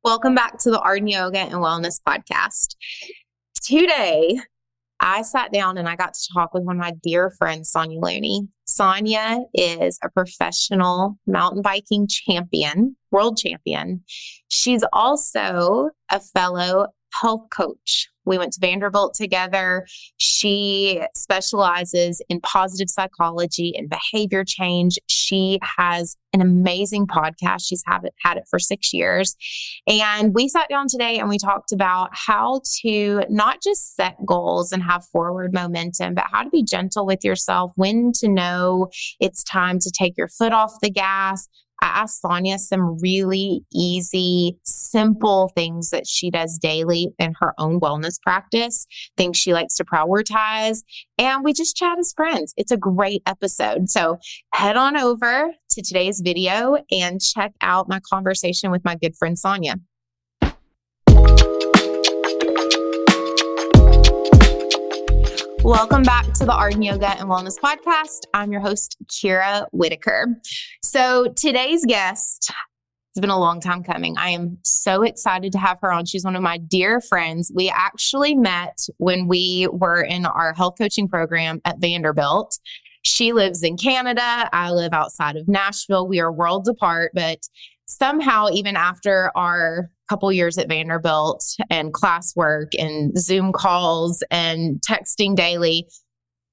Welcome back to the Art and Yoga and Wellness Podcast. Today, I sat down and I got to talk with one of my dear friends, Sonya Looney. Sonya is a professional mountain biking champion, world champion. She's also a fellow health coach. We went to Vanderbilt together. She specializes in positive psychology and behavior change. She has an amazing podcast. She's had it for 6 years. And we sat down today and we talked about how to not just set goals and have forward momentum, but how to be gentle with yourself, when to know it's time to take your foot off the gas. I asked Sonya some really easy, simple things that she does daily in her own wellness practice, things she likes to prioritize, and we just chat as friends. It's a great episode. So head on over to today's video and check out my conversation with my good friend Sonya. Welcome back to the Art and Yoga and Wellness Podcast. I'm your host, Kira Whitaker. So today's guest, it's been a long time coming. I am so excited to have her on. She's one of my dear friends. We actually met when we were in our health coaching program at Vanderbilt. She lives in Canada. I live outside of Nashville. We are worlds apart, but somehow, even after our couple years at Vanderbilt and classwork and Zoom calls and texting daily,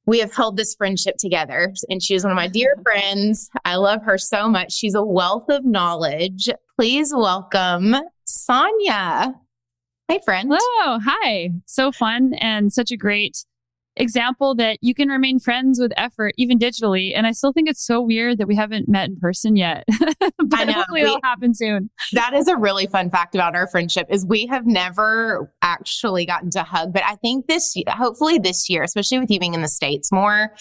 we have held this friendship together. And she is one of my dear friends. I love her so much. She's a wealth of knowledge. Please welcome Sonya. Hey, friend. Hello. Hi. So fun and such a great example that you can remain friends with effort, even digitally. And I still think it's so weird that we haven't met in person yet. But I know. Hopefully it'll happen soon. That is a really fun fact about our friendship is we have never actually gotten to hug, but I think hopefully this year, especially with you being in the States more,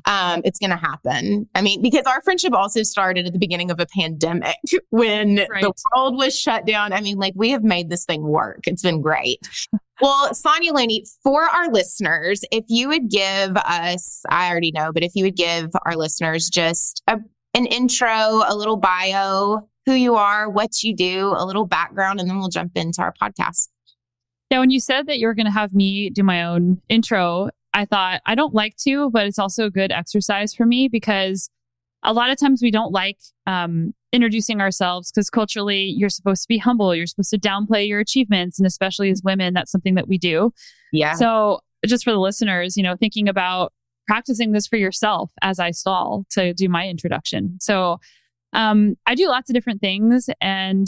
it's going to happen. I mean, because our friendship also started at the beginning of a pandemic when the world was shut down. I mean, like we have made this thing work. It's been great. Well, Sonya Looney, for our listeners, if you would give us, I already know, but if you would give our listeners just an intro, a little bio, who you are, what you do, a little background, and then we'll jump into our podcast. Yeah, when you said that you were going to have me do my own intro, I thought I don't like to, but it's also a good exercise for me because a lot of times we don't like introducing ourselves because culturally you're supposed to be humble. You're supposed to downplay your achievements. And especially as women, that's something that we do. Yeah. So just for the listeners, thinking about practicing this for yourself as I stall to do my introduction. So I do lots of different things and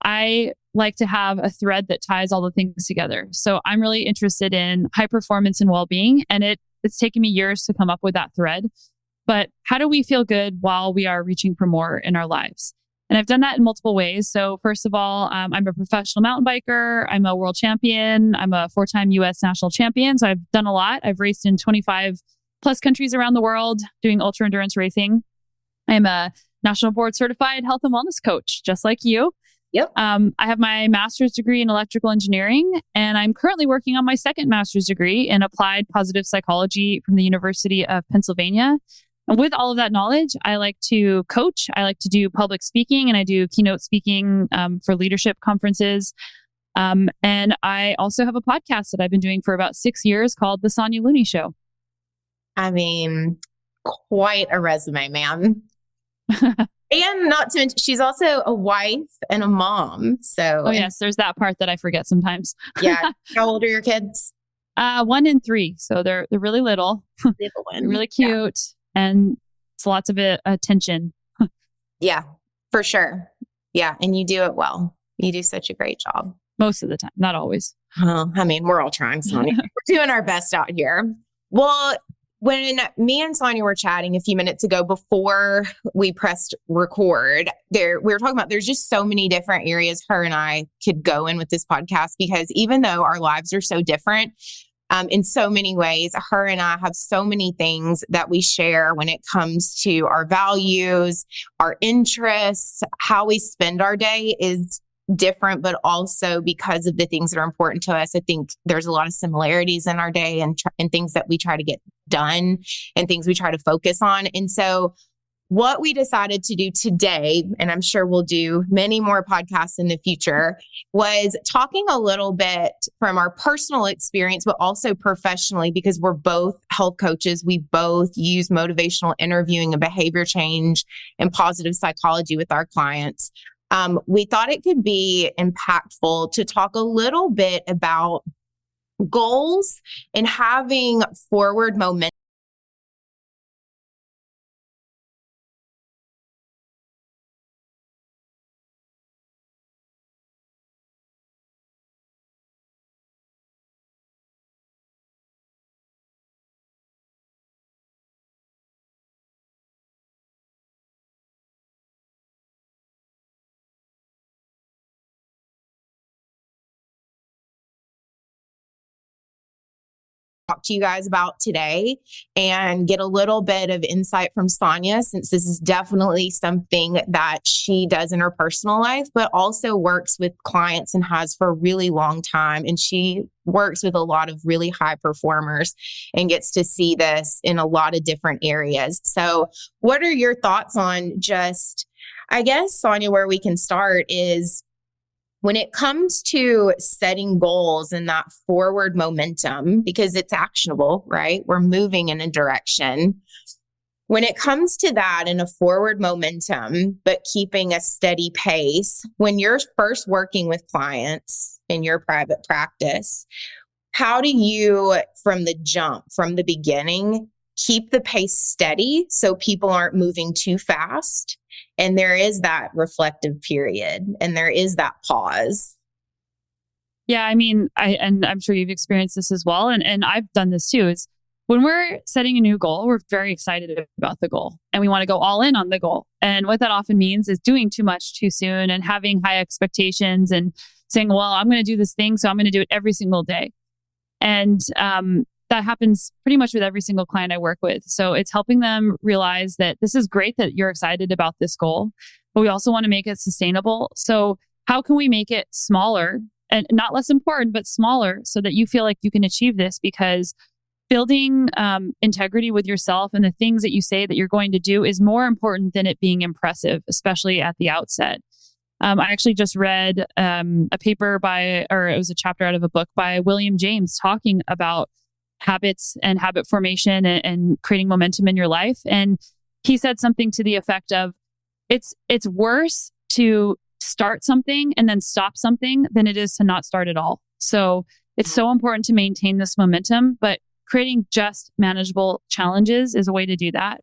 I like to have a thread that ties all the things together. So I'm really interested in high performance and well-being. And it's taken me years to come up with that thread. But how do we feel good while we are reaching for more in our lives? And I've done that in multiple ways. So first of all, I'm a professional mountain biker. I'm a world champion. I'm a 4-time US national champion. So I've done a lot. I've raced in 25 plus countries around the world doing ultra endurance racing. I'm a national board certified health and wellness coach, just like you. Yep. I have my master's degree in electrical engineering, and I'm currently working on my second master's degree in applied positive psychology from the University of Pennsylvania. And with all of that knowledge, I like to coach. I like to do public speaking, and I do keynote speaking for leadership conferences. And I also have a podcast that I've been doing for about 6 years called The Sonya Looney Show. I mean, quite a resume, man. And not to mention, she's also a wife and a mom. So, oh yes, there's that part that I forget sometimes. Yeah. How old are your kids? 1 and 3. So they're really little. Little one. Really cute. Yeah. And it's lots of attention. Yeah, for sure. Yeah. And you do it well. You do such a great job. Most of the time, not always. Well, I mean, we're all trying, Sonya. We're doing our best out here. Well, when me and Sonya were chatting a few minutes ago before we pressed record, we were talking about there's just so many different areas her and I could go in with this podcast because even though our lives are so different, in so many ways, her and I have so many things that we share when it comes to our values, our interests, how we spend our day is different, but also because of the things that are important to us, I think there's a lot of similarities in our day and things that we try to get done and things we try to focus on. And so what we decided to do today, and I'm sure we'll do many more podcasts in the future, was talking a little bit from our personal experience, but also professionally, because we're both health coaches. We both use motivational interviewing and behavior change and positive psychology with our clients. We thought it could be impactful to talk a little bit about goals and having forward momentum. Talk to you guys about today and get a little bit of insight from Sonya, since this is definitely something that she does in her personal life, but also works with clients and has for a really long time. And she works with a lot of really high performers and gets to see this in a lot of different areas. So what are your thoughts on just, I guess, Sonya, where we can start is, when it comes to setting goals and that forward momentum, because it's actionable, right? We're moving in a direction. When it comes to that and a forward momentum, but keeping a steady pace, when you're first working with clients in your private practice, how do you, from the jump, from the beginning, keep the pace steady so people aren't moving too fast? And there is that reflective period and there is that pause. Yeah, I mean, and I'm sure you've experienced this as well. And I've done this too, is when we're setting a new goal, we're very excited about the goal and we want to go all in on the goal. And what that often means is doing too much too soon and having high expectations and saying, well, I'm going to do this thing, so I'm going to do it every single day. And that happens pretty much with every single client I work with. So it's helping them realize that this is great that you're excited about this goal, but we also want to make it sustainable. So how can we make it smaller and not less important, but smaller so that you feel like you can achieve this? Because building integrity with yourself and the things that you say that you're going to do is more important than it being impressive, especially at the outset. I actually just read a paper or it was a chapter out of a book by William James talking about habits and habit formation and creating momentum in your life. And he said something to the effect of, it's worse to start something and then stop something than it is to not start at all. So it's so important to maintain this momentum, but creating just manageable challenges is a way to do that.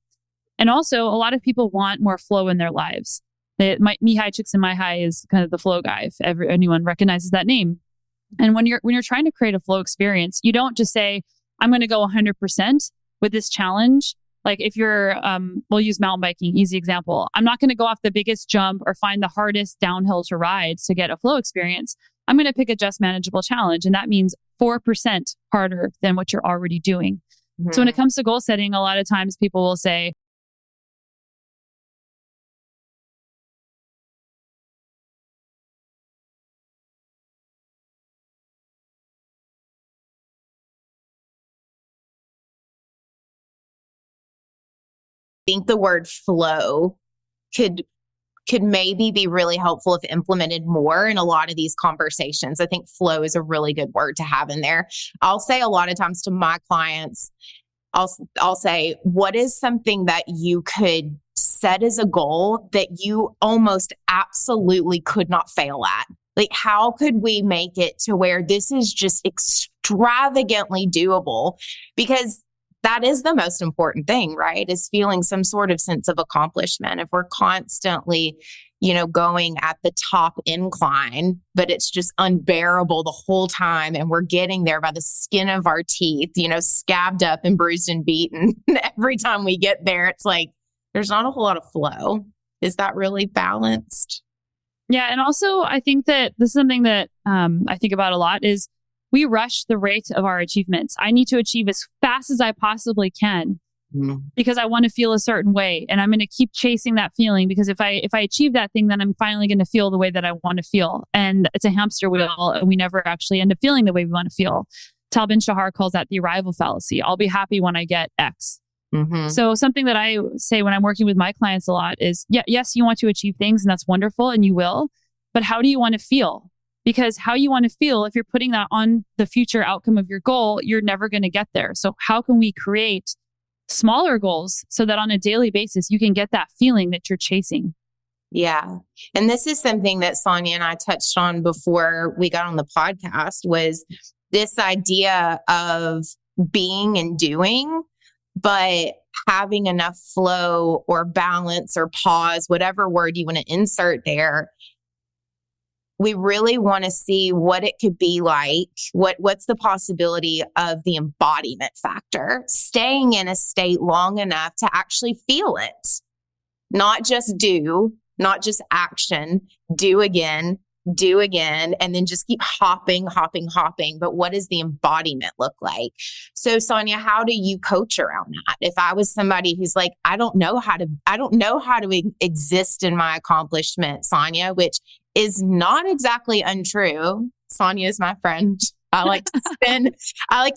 And also, a lot of people want more flow in their lives. Me High Chicks in My High is kind of the flow guy, if anyone recognizes that name. And when you're trying to create a flow experience, you don't just say, I'm going to go 100% with this challenge. Like if you're, we'll use mountain biking, easy example. I'm not going to go off the biggest jump or find the hardest downhill to ride to get a flow experience. I'm going to pick a just manageable challenge. And that means 4% harder than what you're already doing. Mm-hmm. So when it comes to goal setting, a lot of times people will say, think the word flow could maybe be really helpful if implemented more in a lot of these conversations. I think flow is a really good word to have in there. I'll say a lot of times to my clients, I'll say, what is something that you could set as a goal that you almost absolutely could not fail at? Like, how could we make it to where this is just extravagantly doable? Because that is the most important thing, right? Is feeling some sort of sense of accomplishment. If we're constantly, going at the top incline, but it's just unbearable the whole time, and we're getting there by the skin of our teeth, scabbed up and bruised and beaten. Every time we get there, it's like, there's not a whole lot of flow. Is that really balanced? Yeah. And also, I think that this is something that I think about a lot is we rush the rate of our achievements. I need to achieve as fast as I possibly can because I want to feel a certain way. And I'm going to keep chasing that feeling because if I achieve that thing, then I'm finally going to feel the way that I want to feel. And it's a hamster wheel and we never actually end up feeling the way we want to feel. Tal Ben Shahar calls that the arrival fallacy. I'll be happy when I get X. Mm-hmm. So something that I say when I'm working with my clients a lot is, yes, you want to achieve things and that's wonderful and you will, but how do you want to feel? Because how you want to feel, if you're putting that on the future outcome of your goal, you're never going to get there. So how can we create smaller goals so that on a daily basis, you can get that feeling that you're chasing? Yeah. And this is something that Sonya and I touched on before we got on the podcast, was this idea of being and doing, but having enough flow or balance or pause, whatever word you want to insert there. We really want to see what it could be like. What's the possibility of the embodiment factor? Staying in a state long enough to actually feel it. Not just do, not just action, do again, and then just keep hopping. But what does the embodiment look like? So Sonya, how do you coach around that? If I was somebody who's like, I don't know how to exist in my accomplishment, Sonya, which is not exactly untrue. Sonya is my friend. I like to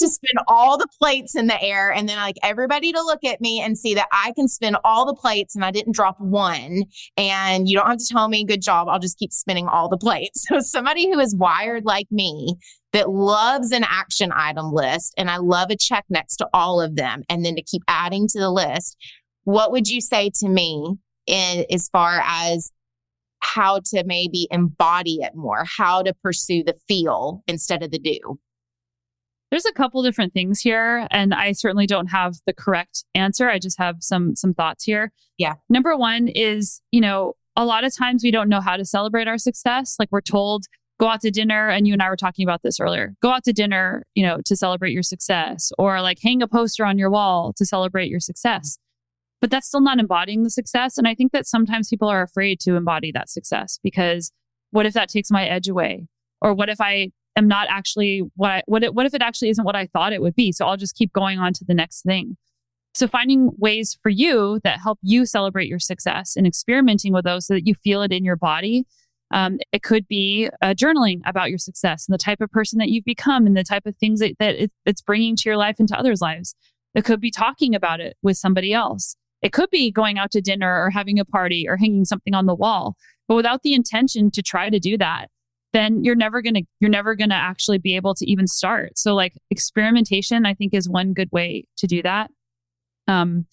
spin all the plates in the air, and then I like everybody to look at me and see that I can spin all the plates and I didn't drop one. And you don't have to tell me good job. I'll just keep spinning all the plates. So somebody who is wired like me, that loves an action item list, and I love a check next to all of them, and then to keep adding to the list, what would you say to me as far as how to maybe embody it more, how to pursue the feel instead of the do? There's a couple different things here, and I certainly don't have the correct answer. I just have some thoughts here. Yeah. Number one is, a lot of times we don't know how to celebrate our success. Like we're told, go out to dinner, and you and I were talking about this earlier. Go out to dinner, to celebrate your success, or like hang a poster on your wall to celebrate your success. But that's still not embodying the success. And I think that sometimes people are afraid to embody that success because what if that takes my edge away? Or what if I am not actually what if it actually isn't what I thought it would be? So I'll just keep going on to the next thing. So finding ways for you that help you celebrate your success and experimenting with those so that you feel it in your body. It could be journaling about your success and the type of person that you've become and the type of things that it's bringing to your life and to others' lives. It could be talking about it with somebody else. It could be going out to dinner or having a party or hanging something on the wall. But without the intention to try to do that, then you're never going to actually be able to even start. So like experimentation, I think, is one good way to do that. And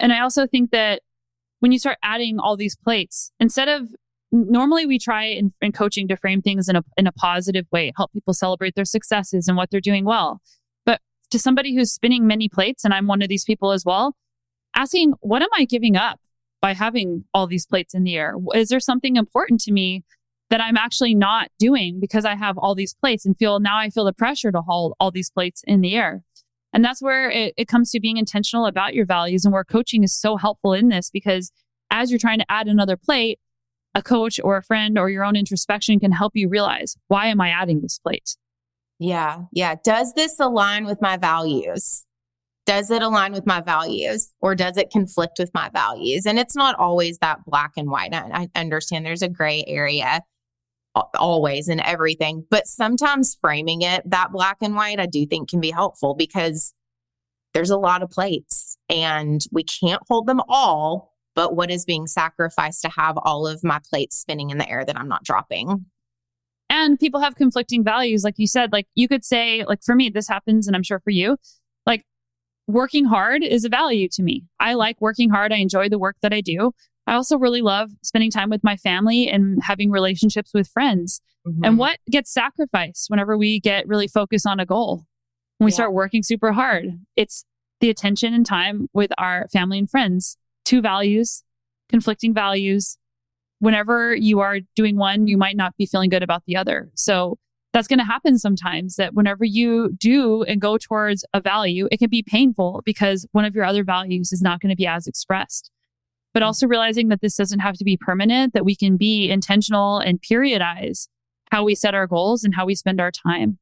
I also think that when you start adding all these plates, instead of normally we try in coaching to frame things in a positive way, help people celebrate their successes and what they're doing well. But to somebody who's spinning many plates, and I'm one of these people as well, asking, what am I giving up by having all these plates in the air? Is there something important to me that I'm actually not doing because I have all these plates and I feel the pressure to hold all these plates in the air? And that's where it comes to being intentional about your values, and where coaching is so helpful in this, because as you're trying to add another plate, a coach or a friend or your own introspection can help you realize, why am I adding this plate? Yeah. Yeah. Does this align with my values? Does it align with my values, or does it conflict with my values? And it's not always that black and white. I understand there's a gray area always in everything, but sometimes framing it that black and white, I do think can be helpful, because there's a lot of plates and we can't hold them all. But what is being sacrificed to have all of my plates spinning in the air that I'm not dropping? And people have conflicting values. Like you said, like you could say, like for me, this happens, and I'm sure for you, like working hard is a value to me. I like working hard. I enjoy the work that I do. I also really love spending time with my family and having relationships with friends. Mm-hmm. And what gets sacrificed whenever we get really focused on a goal? When we start working super hard, it's the attention and time with our family and friends. Two values, conflicting values. Whenever you are doing one, you might not be feeling good about the other. So that's going to happen sometimes, that whenever you do and go towards a value, it can be painful because one of your other values is not going to be as expressed. But also realizing that this doesn't have to be permanent, that we can be intentional and periodize how we set our goals and how we spend our time.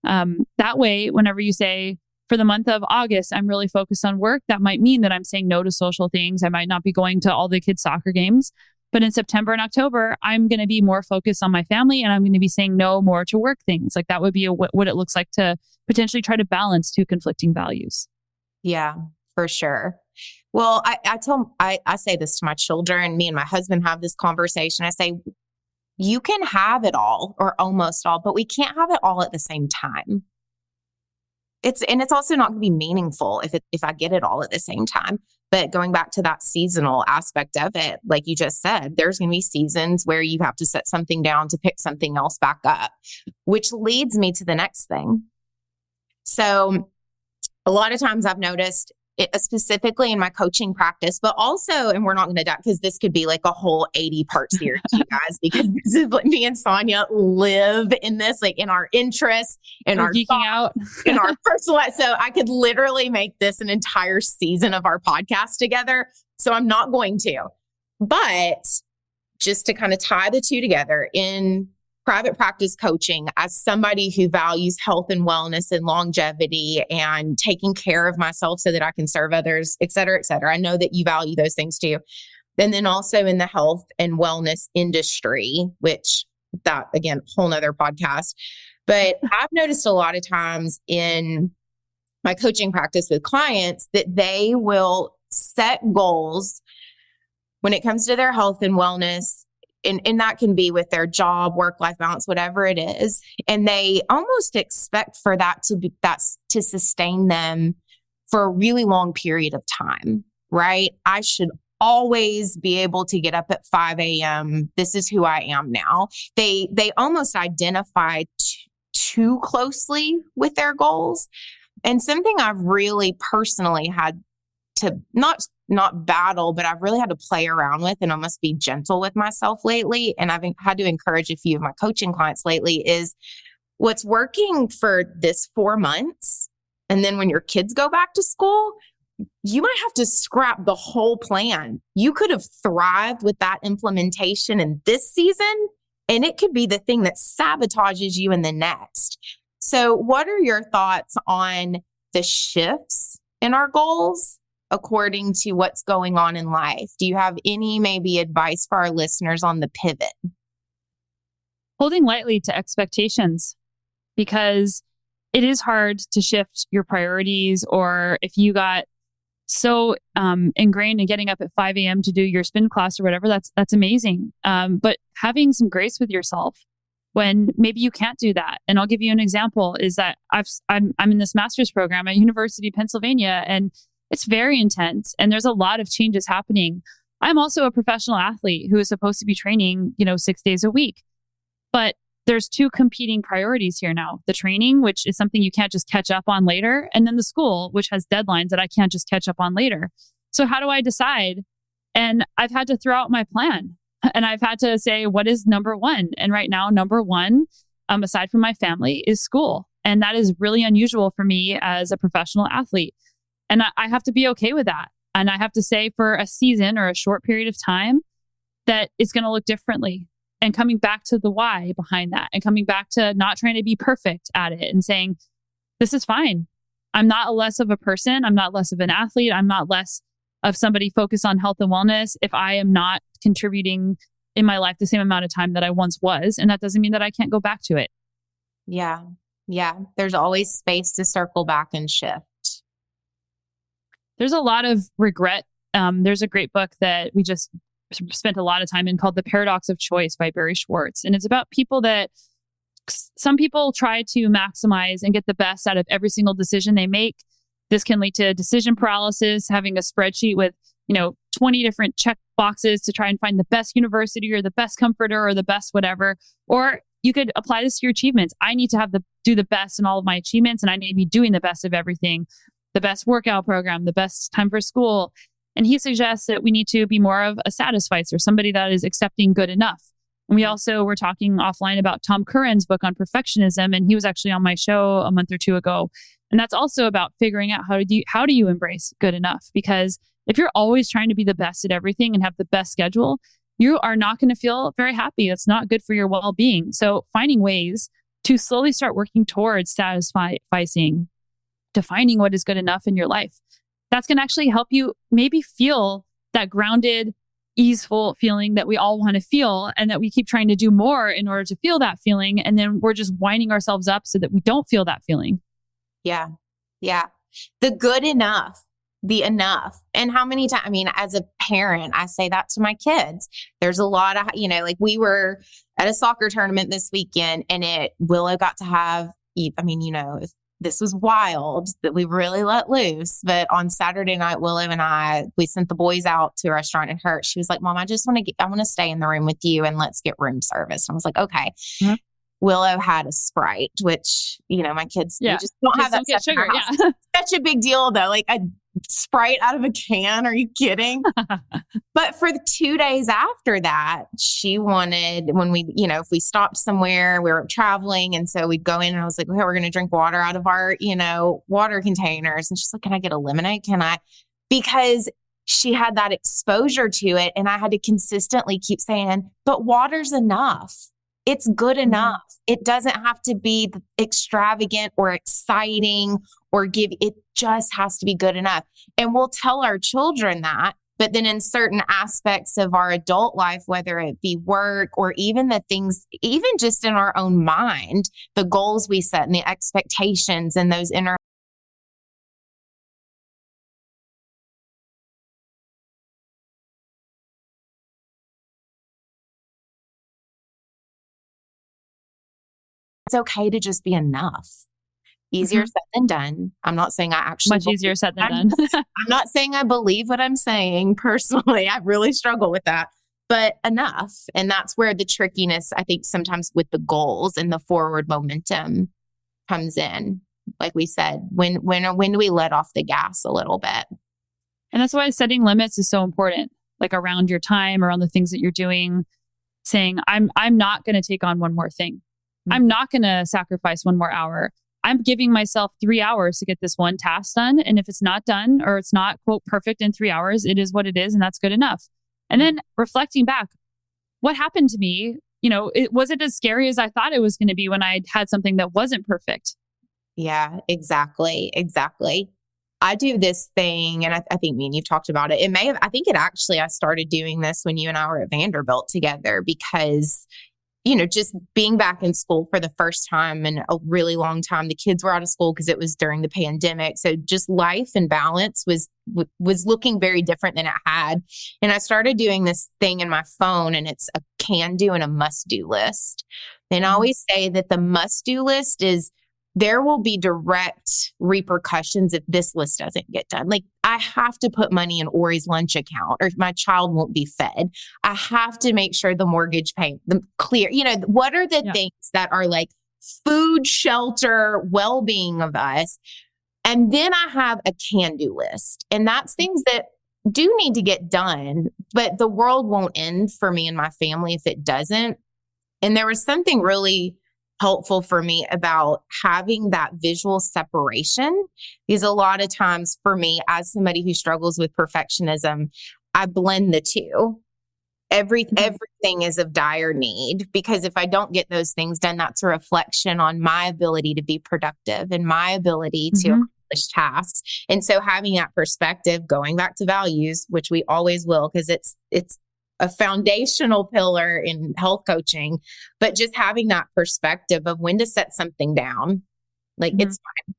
That way, whenever you say, for the month of August, I'm really focused on work, that might mean that I'm saying no to social things. I might not be going to all the kids' soccer games. But in September and October, I'm going to be more focused on my family, and I'm going to be saying no more to work things. Like that would be what it looks like to potentially try to balance two conflicting values. Yeah, For sure. Well, I say this to my children. Me and my husband have this conversation. I say, you can have it all or almost all, but we can't have it all at the same time. It's also not going to be meaningful if I get it all at the same time. But going back to that seasonal aspect of it, like you just said, there's going to be seasons where you have to set something down to pick something else back up, which leads me to the next thing. So a lot of times I've noticed it, specifically in my coaching practice, but also, and we're not going to die because this could be like a whole 80-part series, you guys, because this is what me and Sonya live in this, like in our interests, in our geeking out, in our personal life. So I could literally make this an entire season of our podcast together. So I'm not going to, but just to kind of tie the two together in private practice coaching, as somebody who values health and wellness and longevity and taking care of myself so that I can serve others, et cetera, et cetera. I know that you value those things too. And then also in the health and wellness industry, which that, again, whole nother podcast. But I've noticed a lot of times in my coaching practice with clients that they will set goals when it comes to their health and wellness. And that can be with their job, work-life balance, whatever it is. And they almost expect for that to sustain them for a really long period of time, right? I should always be able to get up at 5 a.m. This is who I am now. They almost identify too closely with their goals. And something I've really personally had to not battle, but I've really had to play around with and almost be gentle with myself lately. And I've had to encourage a few of my coaching clients lately is what's working for this 4 months. And then when your kids go back to school, you might have to scrap the whole plan. You could have thrived with that implementation in this season, and it could be the thing that sabotages you in the next. So what are your thoughts on the shifts in our goals according to what's going on in life? Do you have any maybe advice for our listeners on the pivot? Holding lightly to expectations, because it is hard to shift your priorities, or if you got so ingrained in getting up at 5 a.m. to do your spin class or whatever, that's amazing. But having some grace with yourself when maybe you can't do that. And I'll give you an example is that I'm in this master's program at University of Pennsylvania, and it's very intense and there's a lot of changes happening. I'm also a professional athlete who is supposed to be training, 6 days a week. But there's two competing priorities here now. The training, which is something you can't just catch up on later, and then the school, which has deadlines that I can't just catch up on later. So how do I decide? And I've had to throw out my plan and I've had to say, what is number one? And right now, number one, aside from my family, is school. And that is really unusual for me as a professional athlete. And I have to be okay with that. And I have to say for a season or a short period of time that it's going to look differently. And coming back to the why behind that and coming back to not trying to be perfect at it and saying, this is fine. I'm not less of a person. I'm not less of an athlete. I'm not less of somebody focused on health and wellness if I am not contributing in my life the same amount of time that I once was. And that doesn't mean that I can't go back to it. Yeah. Yeah. There's always space to circle back and shift. There's a lot of regret. There's a great book that we just spent a lot of time in called The Paradox of Choice by Barry Schwartz. And it's about people that some people try to maximize and get the best out of every single decision they make. This can lead to decision paralysis, having a spreadsheet with, 20 different check boxes to try and find the best university or the best comforter or the best whatever. Or you could apply this to your achievements. I need to do the best in all of my achievements, and I need to be doing the best of everything. The best workout program, the best time for school. And he suggests that we need to be more of a satisficer, somebody that is accepting good enough. And we also were talking offline about Tom Curran's book on perfectionism, and he was actually on my show a month or two ago. And that's also about figuring out how do you embrace good enough? Because if you're always trying to be the best at everything and have the best schedule, you are not going to feel very happy. That's not good for your well-being. So finding ways to slowly start working towards satisficing, defining what is good enough in your life. That's going to actually help you maybe feel that grounded, easeful feeling that we all want to feel, and that we keep trying to do more in order to feel that feeling. And then we're just winding ourselves up so that we don't feel that feeling. Yeah. Yeah. The good enough. the enough. And how many times, I mean, as a parent, I say that to my kids. There's a lot of, like we were at a soccer tournament this weekend and Willow got to have, I mean, this was wild that we really let loose. But on Saturday night, Willow and we sent the boys out to a restaurant and she was like, Mom, I want to stay in the room with you and let's get room service. And I was like, okay. Mm-hmm. Willow had a Sprite, which, my kids they just don't have that stuff sugar. Yeah. Such a big deal though. Like a Sprite out of a can. Are you kidding? But for the 2 days after that, she wanted, when we, if we stopped somewhere, we were traveling. And so we'd go in and I was like, okay, we're going to drink water out of our, water containers. And she's like, can I get a lemonade? Because she had that exposure to it. And I had to consistently keep saying, but water's enough. It's good enough. It doesn't have to be extravagant or exciting it just has to be good enough. And we'll tell our children that, but then in certain aspects of our adult life, whether it be work or even the things, even just in our own mind, the goals we set and the expectations and those inner it's okay to just be enough. Easier said than done. I'm not saying I actually much easier said than done. I'm not saying I believe what I'm saying personally. I really struggle with that, but enough. And that's where the trickiness, I think, sometimes with the goals and the forward momentum comes in. Like we said, when do we let off the gas a little bit? And that's why setting limits is so important. Like around your time, around the things that you're doing, saying, I'm not going to take on one more thing. I'm not going to sacrifice one more hour. I'm giving myself 3 hours to get this one task done. And if it's not done or it's not, quote, perfect in 3 hours, it is what it is. And that's good enough. And then reflecting back, what happened to me? Was it as scary as I thought it was going to be when I had something that wasn't perfect? Yeah, exactly. I do this thing, and I think me and you've talked about it. I started doing this when you and I were at Vanderbilt together because just being back in school for the first time in a really long time. The kids were out of school because it was during the pandemic. So just life and balance was looking very different than it had. And I started doing this thing in my phone, and it's a can do and a must do list. And I always say that the must do list is there will be direct repercussions if this list doesn't get done. Like I have to put money in Ori's lunch account or my child won't be fed. I have to make sure the mortgage payment, clear, what are the things that are like food, shelter, well-being of us. And then I have a can-do list. And that's things that do need to get done, but the world won't end for me and my family if it doesn't. And there was something really helpful for me about having that visual separation, because a lot of times for me, as somebody who struggles with perfectionism, I blend the two. Everything is of dire need, because if I don't get those things done, that's a reflection on my ability to be productive and my ability to accomplish tasks. And so having that perspective, going back to values, which we always will, because it's a foundational pillar in health coaching, but just having that perspective of when to set something down. Like it's fine.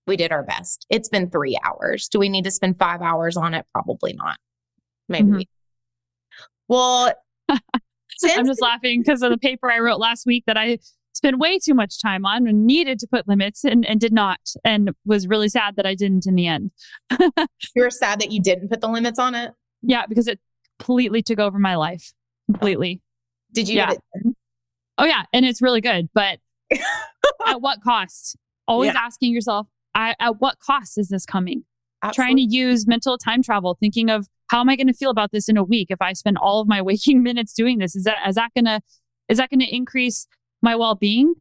We did our best. It's been 3 hours. Do we need to spend 5 hours on it? Probably not. Maybe. Well, I'm just laughing because of the paper I wrote last week that I spent way too much time on and needed to put limits and did not, and was really sad that I didn't in the end. You were sad that you didn't put the limits on it? Yeah, because it completely took over my life. Completely. Did you get it done? Oh yeah. And it's really good. But at what cost? Always asking yourself, at what cost is this coming? Absolutely. Trying to use mental time travel, thinking of how am I going to feel about this in a week if I spend all of my waking minutes doing this? Is that going to increase my well-being?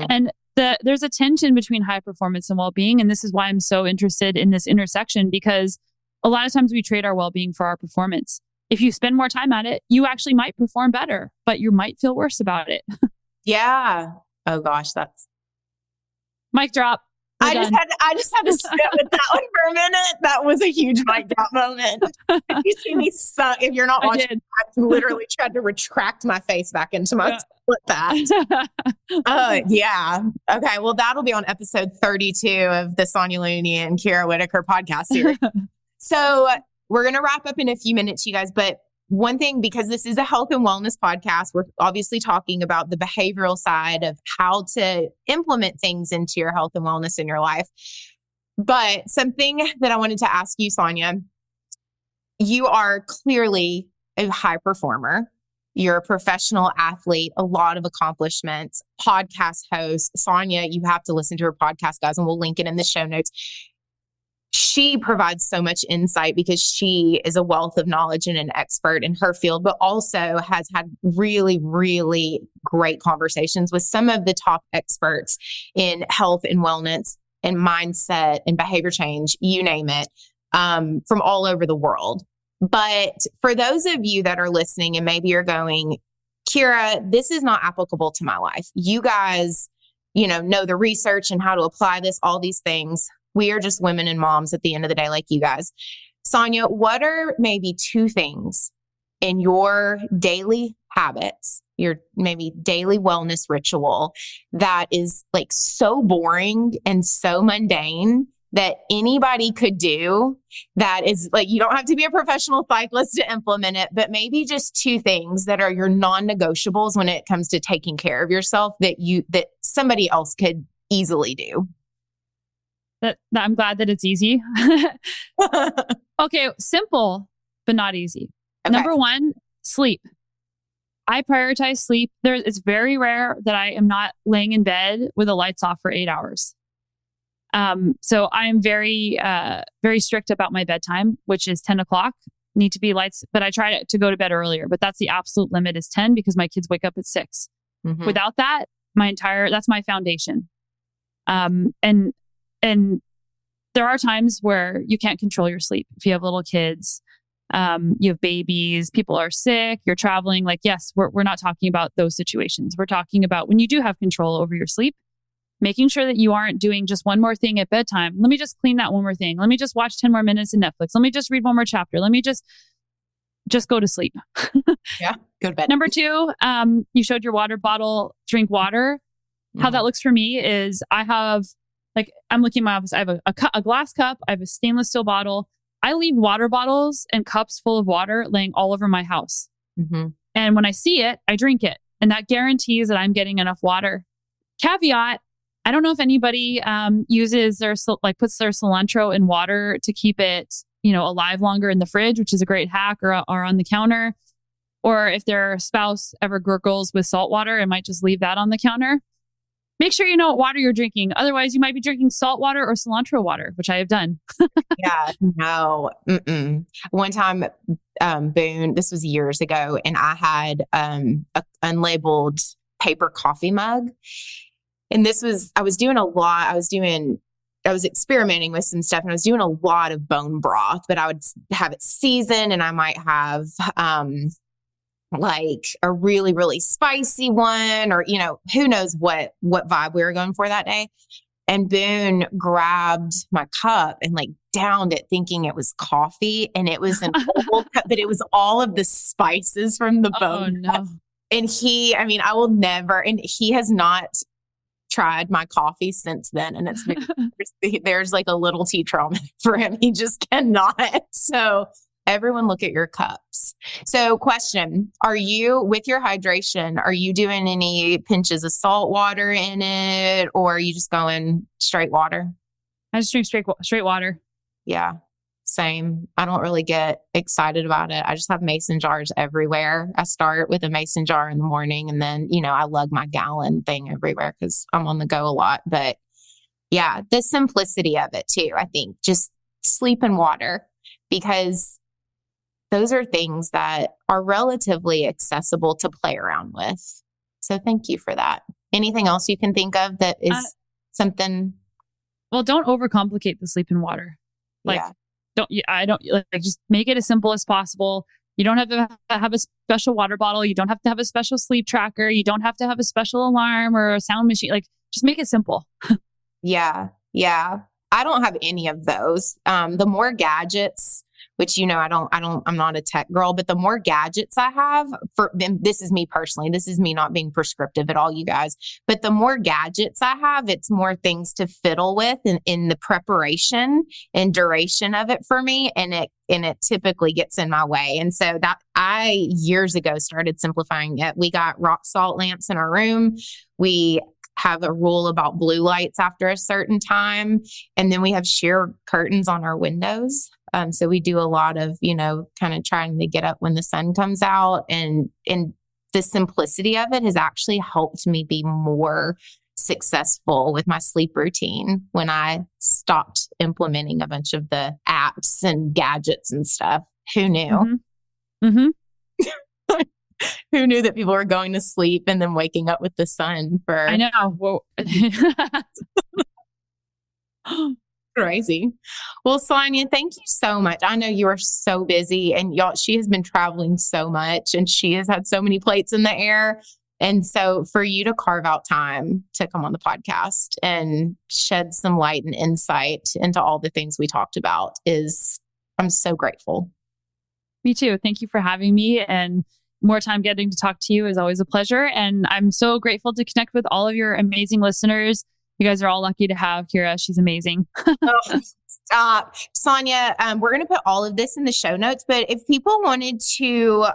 And there's a tension between high performance and well-being. And this is why I'm so interested in this intersection, because a lot of times we trade our well-being for our performance. If you spend more time at it, you actually might perform better, but you might feel worse about it. Yeah. Oh gosh, that's mic drop. I just had to sit with that one for a minute. That was a huge mic drop moment. If you see me suck, if you're not watching, I literally tried to retract my face back into my with that. Yeah. Okay. Well, that'll be on episode 32 of the Sonya Looney and Kira Whitaker podcast series. So we're going to wrap up in a few minutes, you guys. But one thing, because this is a health and wellness podcast, we're obviously talking about the behavioral side of how to implement things into your health and wellness in your life. But something that I wanted to ask you, Sonya, you are clearly a high performer. You're a professional athlete, a lot of accomplishments, podcast host. Sonya, you have to listen to her podcast, guys, and we'll link it in the show notes. She provides so much insight because she is a wealth of knowledge and an expert in her field, but also has had really, really great conversations with some of the top experts in health and wellness and mindset and behavior change, you name it, from all over the world. But for those of you that are listening and maybe you're going, Kira, this is not applicable to my life. You guys, know the research and how to apply this, all these things. We are just women and moms at the end of the day, like you guys. Sonya, what are maybe 2 things in your daily habits, your maybe daily wellness ritual that is like so boring and so mundane that anybody could do, that is like, you don't have to be a professional cyclist to implement it, but maybe just 2 things that are your non-negotiables when it comes to taking care of yourself that somebody else could easily do? That I'm glad that it's easy. Okay, simple, but not easy. Okay. Number 1, sleep. I prioritize sleep. It's very rare that I am not laying in bed with the lights off for 8 hours. So I am very, very strict about my bedtime, which is 10 o'clock. Need to be lights, but I try to go to bed earlier. But that's the absolute limit is 10 because my kids wake up at 6. Mm-hmm. Without that, that's my foundation. And there are times where you can't control your sleep. If you have little kids, you have babies, people are sick, you're traveling. Like, yes, we're not talking about those situations. We're talking about when you do have control over your sleep, making sure that you aren't doing just one more thing at bedtime. Let me just clean that one more thing. Let me just watch 10 more minutes of Netflix. Let me just read one more chapter. Let me just go to sleep. Yeah, go to bed. Number 2, you showed your water bottle, drink water. Mm-hmm. How that looks for me is I'm looking at my office. I have a glass cup. I have a stainless steel bottle. I leave water bottles and cups full of water laying all over my house. Mm-hmm. And when I see it, I drink it. And that guarantees that I'm getting enough water. Caveat, I don't know if anybody uses puts their cilantro in water to keep it, alive longer in the fridge, which is a great hack, or on the counter. Or if their spouse ever gurgles with salt water and might just leave that on the counter. Make sure you know what water you're drinking. Otherwise, you might be drinking salt water or cilantro water, which I have done. Yeah, no. Mm-mm. One time, Boone, this was years ago, and I had an unlabeled paper coffee mug. And I was experimenting with some stuff, and I was doing a lot of bone broth, but I would have it seasoned, and I might have like a really, really spicy one, or, who knows what vibe we were going for that day. And Boone grabbed my cup and downed it thinking it was coffee. And it was an old cup, but it was all of the spices from the bone. Oh, no. And I will never, and he has not tried my coffee since then. And there's like a little tea trauma for him. He just cannot. So everyone look at your cups. So question, with your hydration, are you doing any pinches of salt water in it, or are you just going straight water? I just drink straight water. Yeah, same. I don't really get excited about it. I just have mason jars everywhere. I start with a mason jar in the morning, and then, I lug my gallon thing everywhere because I'm on the go a lot. But yeah, the simplicity of it too, I think, just sleep and water, because those are things that are relatively accessible to play around with. So thank you for that. Anything else you can think of that is something? Well, don't overcomplicate the sleep and water. Just make it as simple as possible. You don't have to have a special water bottle. You don't have to have a special sleep tracker. You don't have to have a special alarm or a sound machine. Just make it simple. Yeah. Yeah. I don't have any of those. The more gadgets, which, I'm not a tech girl, but the more gadgets I have this is me personally, this is me not being prescriptive at all, you guys, but the more gadgets I have, it's more things to fiddle with in the preparation and duration of it for me. And it typically gets in my way. And so that I years ago started simplifying it. We got rock salt lamps in our room. We have a rule about blue lights after a certain time. And then we have sheer curtains on our windows. So we do a lot of, kind of trying to get up when the sun comes out. And the simplicity of it has actually helped me be more successful with my sleep routine when I stopped implementing a bunch of the apps and gadgets and stuff. Who knew? Mm-hmm. Mm-hmm. Who knew that people were going to sleep and then waking up with the sun for... I know. Well, crazy. Well, Sonya, thank you so much. I know you are so busy, and she has been traveling so much, and she has had so many plates in the air. And so for you to carve out time to come on the podcast and shed some light and insight into all the things we talked about I'm so grateful. Me too. Thank you for having me, and more time getting to talk to you is always a pleasure. And I'm so grateful to connect with all of your amazing listeners. You guys are all lucky to have Kira. She's amazing. Oh, stop. Sonya, we're going to put all of this in the show notes, but if people wanted to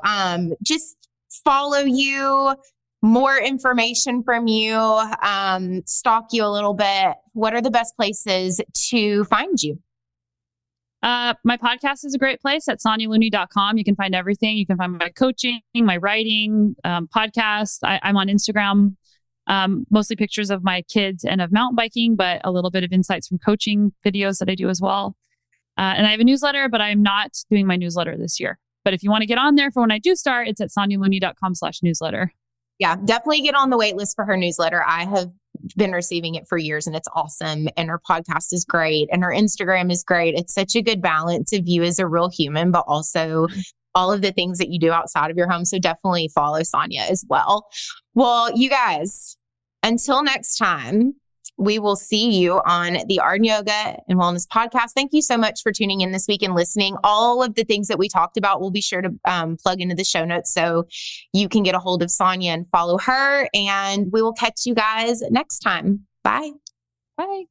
just follow you, more information from you, stalk you a little bit, what are the best places to find you? My podcast is a great place at SonyaLooney.com. You can find everything. You can find my coaching, my writing, podcast. I'm on Instagram, mostly pictures of my kids and of mountain biking, but a little bit of insights from coaching videos that I do as well. And I have a newsletter, but I'm not doing my newsletter this year. But if you want to get on there for when I do start, it's at SonyaLooney.com/newsletter. Yeah, definitely get on the wait list for her newsletter. I have been receiving it for years, and it's awesome. And her podcast is great, and her Instagram is great. It's such a good balance of you as a real human, but also all of the things that you do outside of your home. So definitely follow Sonya as well. Well, you guys, until next time, we will see you on the Art and Yoga and Wellness podcast. Thank you so much for tuning in this week and listening. All of the things that we talked about, we'll be sure to plug into the show notes so you can get a hold of Sonya and follow her. And we will catch you guys next time. Bye. Bye.